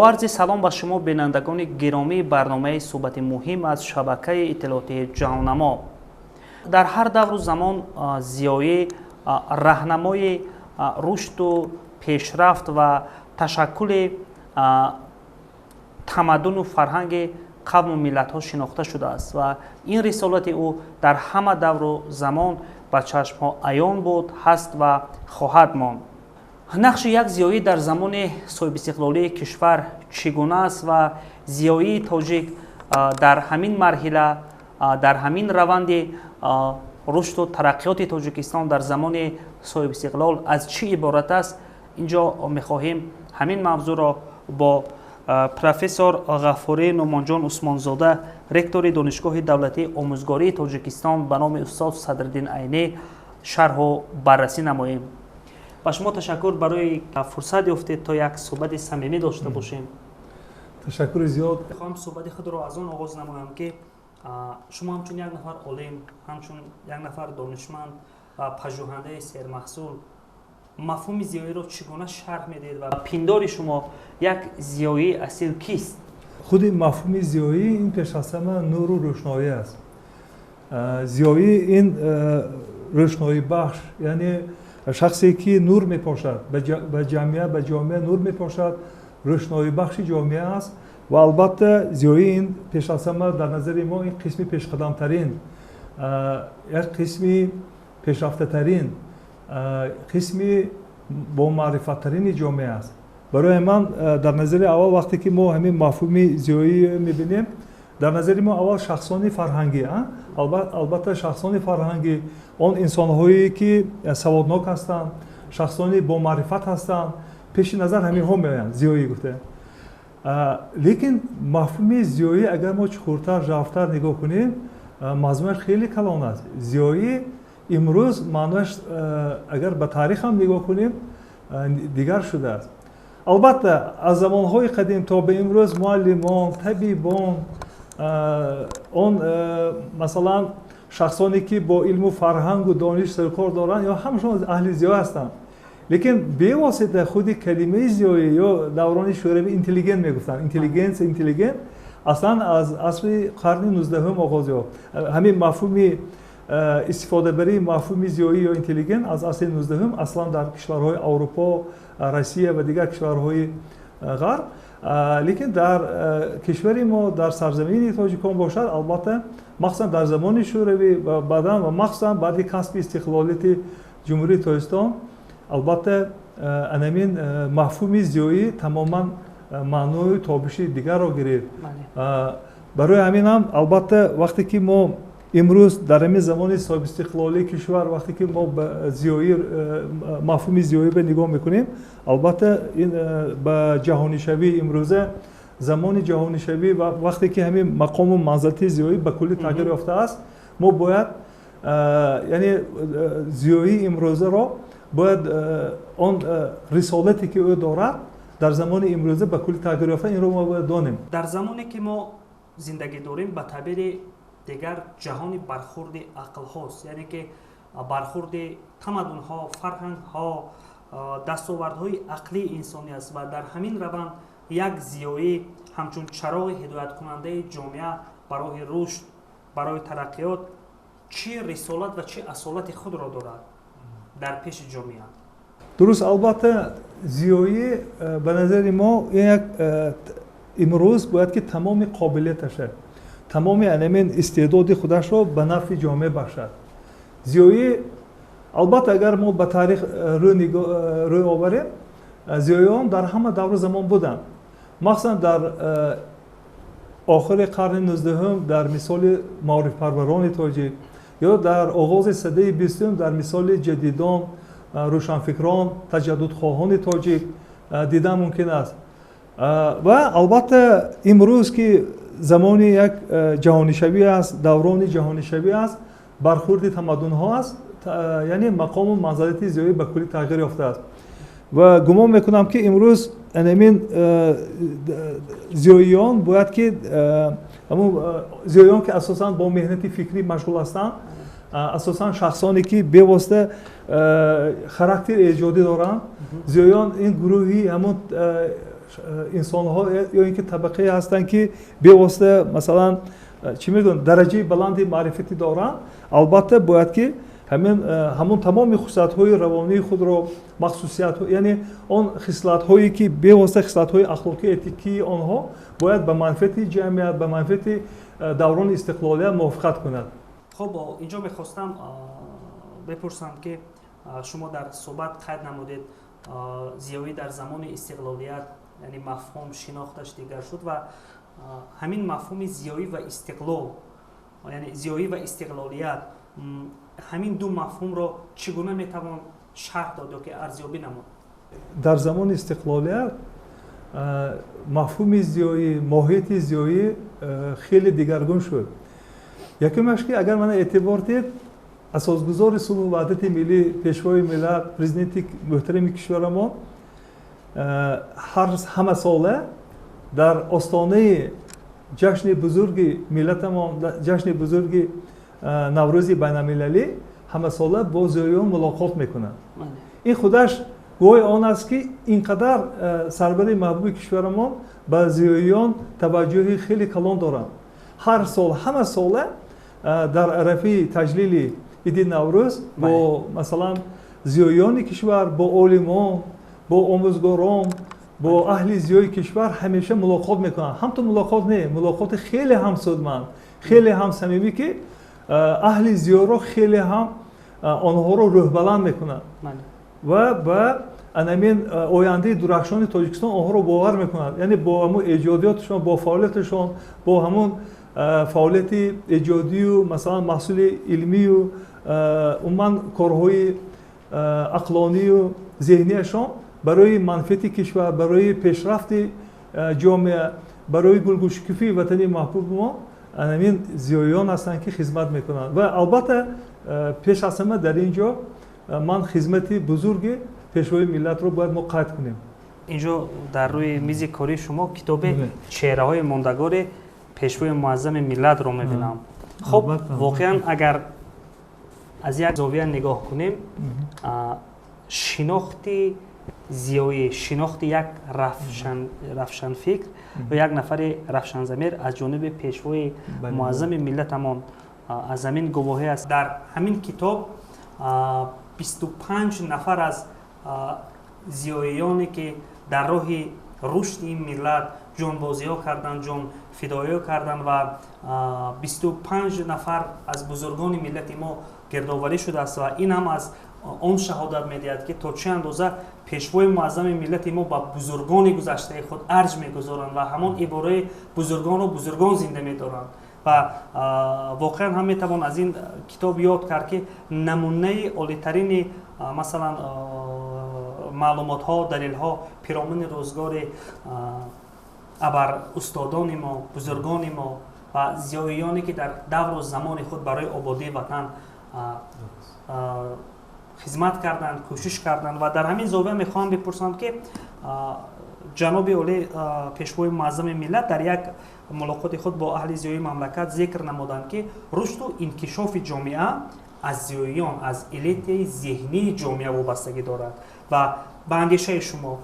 با عرض سلام به شما بینندگان گرامی برنامه صحبت مهم از شبکه اطلاعاتی جهاننما. در هر دور و زمان ضیایی راهنمای رشد و پیشرفت و تشکل تمدن و فرهنگ قوم و ملت ها شناخته شده است و این رسالت او در همه دور و زمان به چشم ها عیان بود، هست و خواهد ماند. نقش یک ضیایی در زمان صاحب استقلالی کشور چگونه است و ضیایی تاجیک در همین مرحله، در همین روند رشد و ترقیات تاجیکستان در زمان صاحب استقلال از چی عبارت است، اینجا می‌خواهیم همین موضوع را با پروفسور غفاری نومانجان عثمانزاده، رکتور دانشگاه دولتی آموزگاری تاجیکستان به نام استاد صدرالدین عینی شرح و بررسی نماییم. با شما تشکر برای فرصت افتید تا یک صحبت صمیمی داشته باشیم. تشکر زیاد. می‌خوام صحبت خود را از آن آغاز نمایم که شما همچون یک نفر عالم، همچون یک نفر دانشمند و پژوهنده سرمحصول مفهوم ضیایی را چگونه شرح میدید و پندار شما یک ضیایی اصیل کیست؟ خود مفهوم ضیایی این پیش از همه نور و روشنایی است. ضیایی این روشنایی بخش، یعنی شخصی که نور میپاشد به جامعه نور میپاشد، روشنایی بخش جامعه است و البته ضیایی این پیش از همه در نظر ما این قسمی پیشقدم ترین، یک قسمی پیشرفته ترین، قسمی با معرفت ترین جامعه است. برای من در نظر اول وقتی که ما همین مفهوم ضیایی میبینیم، در نظر ما اول شخصان فرهنگی، البته شخصان فرهنگی آن انسان‌هایی که سوادناک هستند، شخصانی با معرفت هستند، پیش نظر همین ها میآیند ضیایی گفته. لیکن مفهوم ضیایی اگر ما چخورتر جوفتر نگاه کنیم، مضمونش خیلی کلان است. ضیایی امروز معنیش اگر به تاریخ هم نگاه کنیم دیگر شده است. البته از زمانهای قدیم تا به امروز معلمان، طبیبان، اون مثلا شخصانی که با علم و فرهنگ و دانش سرکار دارند یا همشون اهل ضیایی هستند. لیکن به واسطه خود کلمه ضیایی یا دوران شوروی اینتلیگنت میگفتن، اینتلیگنت اصلا از عصر قرن 19 آغاز یافت. همین مفهوم استفاده بری مفهوم ضیایی یا اینتلیگنت از عصر 19 اصلا در کشورهای اروپا، روسیه و دیگر کشورهای غرب، لیکن در کشور ما در سرزمین تاجیکان باشد، البته مخصوصا در زمان شوروی و بعدا و مخصوصا بعد کسب استقلالیت جمهوری تاجیکستان، البته همین مفهوم ضیایی تماما معنای تابشی دیگر را گرفت. برای همین هم البته وقتی که ما امروز در همین زمان صاحب استقلالی کشور وقتی که ما به ضیایی مفهوم ضیایی به نگاه میکنیم، البته این به جهانی شوی امروزه، زمان جهانی شوی و وقتی که همین مقام و منزلت ضیایی به کلی تغییر یافته است، ما باید یعنی ضیایی امروزه را باید آن رسالتی که او دارد در زمان امروزه به کلی تغییر یافته، این رو ما باید دانیم. در زمانی که ما زندگی داریم به تعبیر دیگر جهانی برخورد عقل هاست، یعنی که برخورد تمدن ها، فرهنگ ها، دستاوردهای عقلی انسانی است و در همین روند یک ضیایی همچون چراغ هدایت کننده جامعه برای رشد، برای ترقیات چه رسالت و چه اصالت خود را دارد در پیش جامعه؟ درست، البته ضیایی به نظر ما یک امروز باید که تمام قابلیتش، تمام علم استعداد خودش را به نفع جامعه بخشد. ضیایی البته اگر ما به تاریخ روی آوریم، ضیاییان در همه دور زمان بودند. مخصوصا در آخر قرن 19 در مثال معارف پروران تاجیک یا در آغاز سده 20 در مثال جدیدان، روشنفکران، تجدد خواهان تاجیک دیدن ممکن است. و البته امروز که زمان یک جهانی شوی است، دوران جهانی شوی است، برخورد تمدن ها است، یعنی مقام و منزلت ضیایی به کلی تغییر یافته است و گمان میکنم که امروز همین ضیاییان باید که ضیاییان که اساساً با مهنت فکری مشغول هستند، اساساً شخصانی که به واسطه خاراکتر ایجادی دارند، ضیاییان این گروهی همون انسان‌ها یا اینکه طبقه هستند که به واسطه مثلا چی میگن درجه بلندی معرفتی دارن، البته باید که همون تمام خصوصیت‌های روانی خود رو مخصوصیت یعنی اون خصلت‌هایی که به واسطه خصلت‌های اخلاقی اتیکی آنها باید به منفعت جمعیت به منفعت دوران استقلالیت موافقت کند. خب اینجا میخواستم بپرسم که شما در صحبت قید نمودید زیایی در زمان استقلالیت یعنی مفهوم شناختش دیگر شد و همین مفهوم زیایی و استقلال یعنی زیایی و استقلالیت همین دو مفهوم رو چگونه میتوان شرح داد یا که ارزیابی نمود؟ در زمان استقلالیت مفهوم زیایی ماهیت زیایی خیلی دیگرگون شد. یکمش که اگر من اعتبار دید اساسگزار صلح و وحدت ملی پیشوای ملت پرزیدنت محترم کشورمان همه ساله در آستانه جشن بزرگ ملتمان جشن بزرگ نوروز بین‌المللی همه ساله با زیایان ملاقات میکنند. این خودش گوی آن است که اینقدر سربر محبوب کشورمان به زیایان توجه خیلی کلان دارند. هر سال همه ساله در عرفه تجلیل عید نوروز با مثلا زیایان کشور با عالمان با آموزگاران با اهل زیای کشور همیشه ملاقات میکنن. هم تو ملاقات نه، ملاقات خیلی هم سودمند خیلی هم صمیمی که اهل زیا رو خیلی هم آنها رو روح بلند میکنن و با انامین آینده درخشان تاجیکستان آنها رو باور میکنن. یعنی با همون ایجادیاتشون با فعالیتشون با همون فعالیت ایجادی و مثلا محصول علمی و عموما کارهای عقلانی و ذهنیشون برای منفعت کشور برای پیشرفت جامعه برای گلگوشکوفی وطنی محبوب ما همین زیایان هستند که خدمت میکنند و البته پیش از همه در اینجا من خدمت بزرگ پیشوای ملت رو باید ما قید کنیم. اینجا در روی میز کاری شما کتاب چهره های ماندگار پیشوای معظم ملت رو میبینم. خب واقعا اگر از یک زاویه نگاه کنیم شناختی زیایی شناخت یک رفشن فکر و یک نفر رفشن ضمیر از جانب پیشوای معظم ملتمان از زمین گواهی است. در همین کتاب 25 نفر از زیاییانی که در راه رشد این ملت جانبازی ها کردن جان فدایی کردن و 25 نفر از بزرگان ملت ما گردآوری شده است و این هم از آن شهادت می‌دهد که تا چه اندازه پیشوای معظم ملت ما با بزرگان گذشته خود ارج می‌گذارند و همان عباره بزرگان رو بزرگان زنده می‌دارند و واقعا هم می‌توان از این کتاب یاد کرد که نمونه عالی‌ترین مثلا معلومات ها دلیل ها پیرامون روزگار ابر استادان ما بزرگان ما و زیاییانی که در دور و زمان خود برای آبادی وطن خدمت کردند کوشش کردند و در همین زاویه میخوام بپرسم که جناب عالی پیشوای معظم ملت در یک ملاقات خود با اهل زیایی مملکت ذکر نمودند که رشد و انکشاف جامعه از زیاییان از الیت ذهنی جامعه وابستگی دارد و به اندیشه شما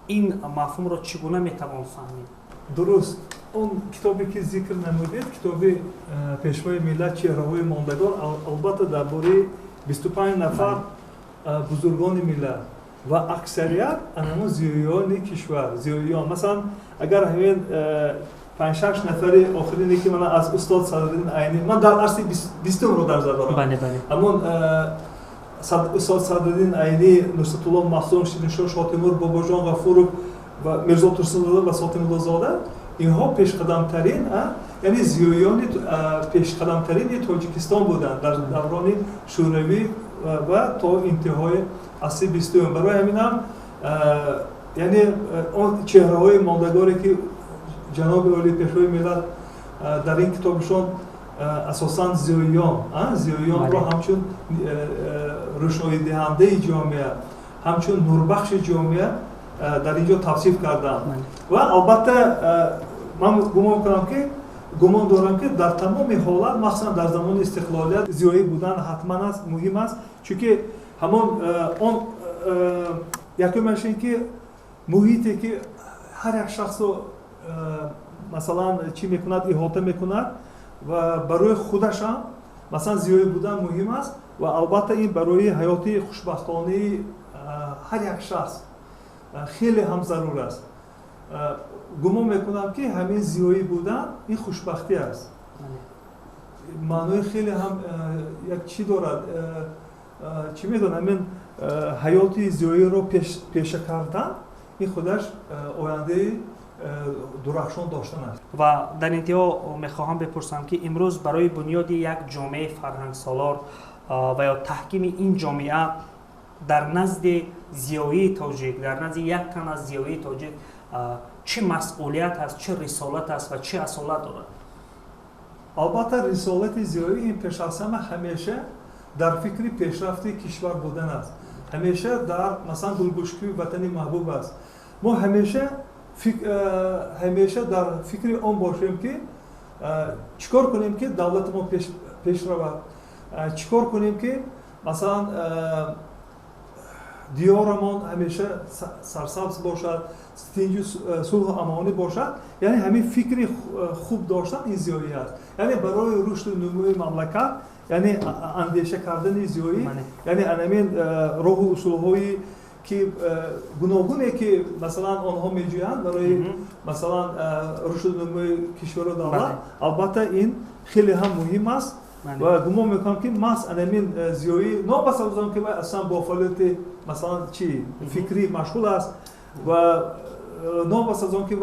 این مفهوم را چگونه میتوان فهمید؟ درست. اون کتابی که ذکر نمودید کتاب پیشوای ملت چهره‌های ماندگار البته درباره 25 نفر بزرگان ملت و اکثریت انما زیاییان کشور زیاییان مثلا اگر همین 5-6 نفر آخرینی که من از استاد صدرالدین عینی من در اصل 20 رو در نظر دارم. بله. اما استاد صدرالدین عینی، نصرت الله محسون، شیرین‌شاه شاه تیمور، باباجان غفورov و میرزا ترسن‌زاده و ساتیم الله اینها پیشقدم‌ترین یعنی زیاییان پیشقدم‌ترین تاجیکستان بودند در دوران شوروی و تا انتهای عصر 20 برای همین هم یعنی اون چهره‌های ماندگاری که جناب عالی پیشوای ملت در این کتابشون اساساً زیاییان رو همچون روشنایی دهنده جامعه همچون نوربخش جامعه در اینجا توصیف کردم و البته من گمان دارم که در تمام حالات مخصوصا در زمان استقلالیت زیایی بودن حتما است مهم است چون که همون اون یکمش این که محیطی که هر یک شخص رو مثلا چی میکند احاطه میکند و برای خودش هم مثلا زیایی بودن مهم است و البته این برای حیاتی خوشبختانه هر یک شخص خیلی هم ضرور است. گمان میکنم که همین زیایی بودن این خوشبختی است. معنای خیلی هم یک چی دارد، چی میدونم من حیاتی زیایی رو پیشه کردن این خودش آینده درخشان داشتن است. و در انتها میخواهم بپرسم که امروز برای بنیاد یک جامعه فرهنگ سالار و یا تحکیم این جامعه در نزد زیایی تاجیک، در نزد یک تن از زیایی تاجیک چه مسئولیت است، چه رسالت است و چه اصالت دارد؟ البته رسالت زیایی این پیش از همه همیشه در فکر پیشرفت کشور بودن است. همیشه در مثلا گلبشکی وطنی محبوب است. ما همیشه در فکر آن باشیم که چیکار کنیم که دولت ما پیش رود، چیکار کنیم که مثلا دیارمان همیشه سرسبز باشد، تنج صلح و امانی باشد. یعنی همین فکر خوب داشتن این زیایی است. یعنی برای رشد و نموی مملکت یعنی اندیشه کردن زیایی، یعنی همین راه و اصول‌هایی که گوناگونی که مثلا آنها میجویند برای مثلا رشد و نموی کشور و دولت، البته این خیلی هم مهم است و گمان میکنم که مثلا همین زیایی نه بس از اون که اصلا با فعالیت مثلا چی فکری مشغول است و نه بس از اون که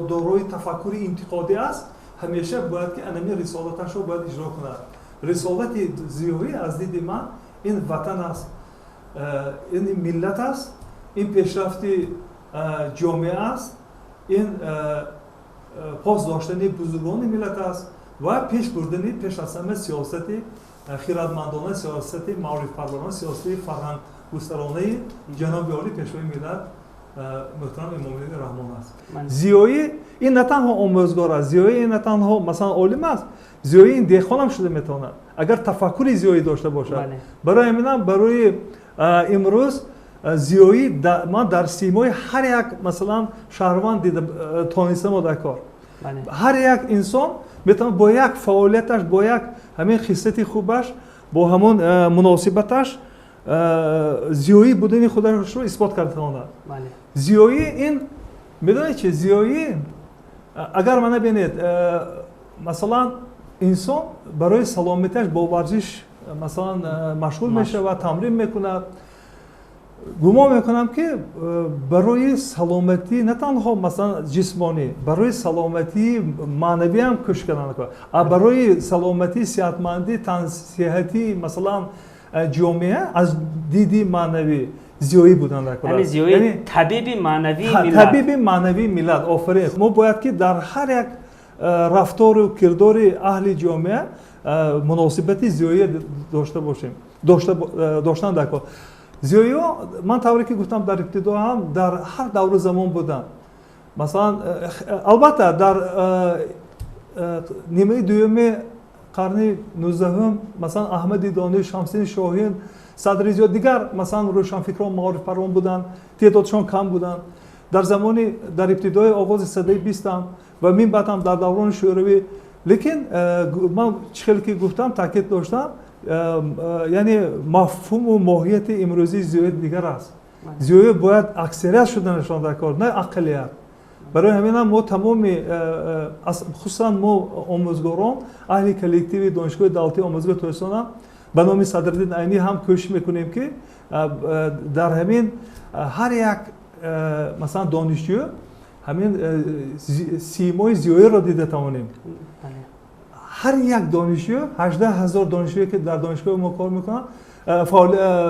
دارای تفکری انتقادی است، همیشه باید که همین رسالتش رو باید اجرا کند. رسالت زیایی از دید من این وطن است، این ملت است، این پیشرفت جامعه است، این پاس داشتن بزرگان ملت است و پیش بردن پیش از همه سیاست خیراتمندانه، سیاست معرف پرورانه، سیاست فرهنگ گسترانه جناب عالی پیشوای ملت محترم امامعلی رحمان است. زیایی این نه تنها آموزگار است، زیایی این نه تنها مثلا عالم است، زیایی این دهقان هم شده میتواند اگر تفکر زیایی داشته باشد. برای همین برای امروز زیایی من در سیمای هر یک مثلا شهروند دیده تانستم و در کار هر یک انسان میتونه با یک فعالیتش، با یک همین خصلت خوبش، با همون مناسبتش زیایی بودن خودش رو اثبات کرده تواند. زیایی این میدونید چه زیایی اگر من ببینید مثلا انسان برای سلامتیش با ورزش مثلا مشغول میشه و تمرین میکنه، گمان میکنم که برای سلامتی نه تنها مثلا جسمانی، برای سلامتی معنوی هم کوشش کردن کنه، برای سلامتی صحتمندی صحتی مثلا جامعه از دیدی معنوی زیایی بودن کنه. یعنی زیایی طبیب معنوی ملت. طبیب معنوی ملت. آفرین. ما باید که در هر یک رفتار و کردار اهل جامعه مناسبت زیایی داشته باشیم، داشتن در کار. زیایی ها من طوری که گفتم در ابتدا هم در هر دور زمان بودن. مثلا البته در نیمه دوم قرن 19 مثلا احمد دانش، شمسین شاهین، صدر زیاد دیگر مثلا روشنفکران معارف پروران بودن، تعدادشان کم بودن. در زمانی در ابتدای آغاز سده 20 هم و من بعد هم در دوران شوروی، لیکن من چخیلی که گفتم تاکید داشتم یعنی مفهوم و ماهیت امروزی زیایی دیگر است. زیایی باید اکثریت شدنشان در کار، نه اقلیت. برای همین هم ما تمام خصوصا ما آموزگاران اهل کلکتیو دانشگاه دولتی آموزگار تهران هم به نام صدرالدین عینی هم کوشش میکنیم که در همین هر یک مثلا دانشجو همین سیمای زیایی را دیده توانیم. هر یک دانشجو 18,000 دانشجویی که در دانشگاه ما کار میکنن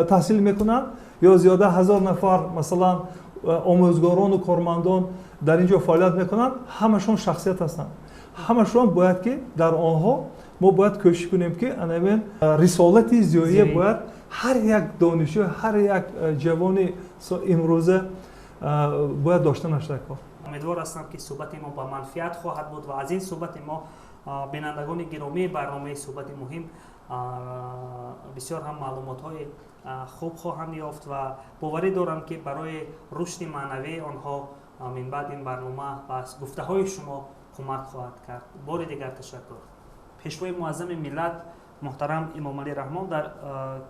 تحصیل میکنن یا زیاده 1000 نفر مثلا آموزگاران و کارمندان در اینجا فعالیت میکنن، همشون شخصیت هستند. همشون باید که در آنها ما باید کوشش کنیم که همین رسالت زیایی باید هر یک دانشجو، هر یک جوان امروزه باید داشتنش در کار. امیدوار هستم که صحبت ما با منفعت خواهد بود و از این صحبت ما بینندگان گرامی برنامه صحبت مهم бисёр ҳам маълумотҳои хуб хоҳанд ёфт ва боварӣ дорам ки барои рушди маънавии онҳо мин баъд ин барнома ва гуфтаҳои шумо кӯмак хоҳад кард. бори дигар ташаккур. пешвои муаззами миллат муҳтарам Имомалӣ Раҳмон дар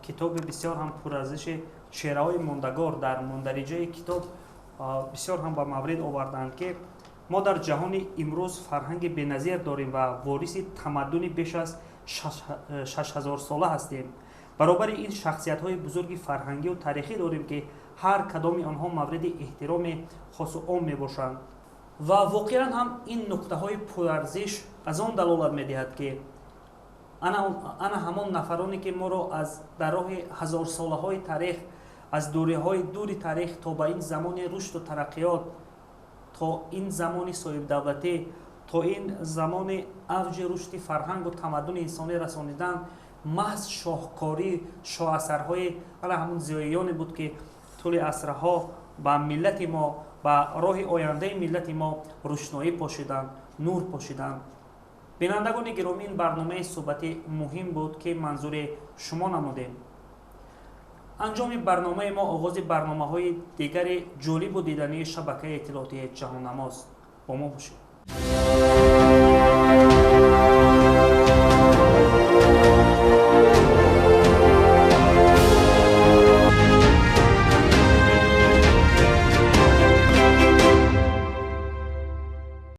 китоби бисёр ҳам пурарзиши шеъраҳои мондагор дар мундариҷаи китоб бисёр ҳам ба маврид оварданд ки мо дар ҷаҳони имрӯз фарҳанги беназир дорем ва вориси тамаддуни беш аз 6000 сола ҳастем. баробари ин шахсиятҳои бузурги фарҳангию таърихӣ дорем ки ҳар кадоми онҳо мавриди эҳтироми хосу ом мебошанд. ва воқеан ҳам ин нуқтаҳои пурарзиш аз он далолат медиҳад ки ана ҳамон нафароне ки моро дар роҳи ҳазорсолаҳои таърих аз дуриҳои дури таърих то ба ин замони рушду тараққиёт, то ин замони соҳибдавлатӣ, то ин замони авҷи рушди фарҳангу тамаддуни инсонӣ расонидан, маҳз шоҳкорӣ шоҳасарҳои ана ҳамон зиёиёне буд ки тӯли асрҳо ба миллати мо ба роҳи ояндаи миллати мо рӯшноӣ пошиданд, нур пошиданд. бинандагони гиромӣ, ин барномаи суҳбати муҳим буд ки манзури шумо намудем. анҷоми барномаи мо оғози барномаҳои дигари ҷолибу дидании шабакаи иттилоотии ҷаҳоннамост. бо мо бошед.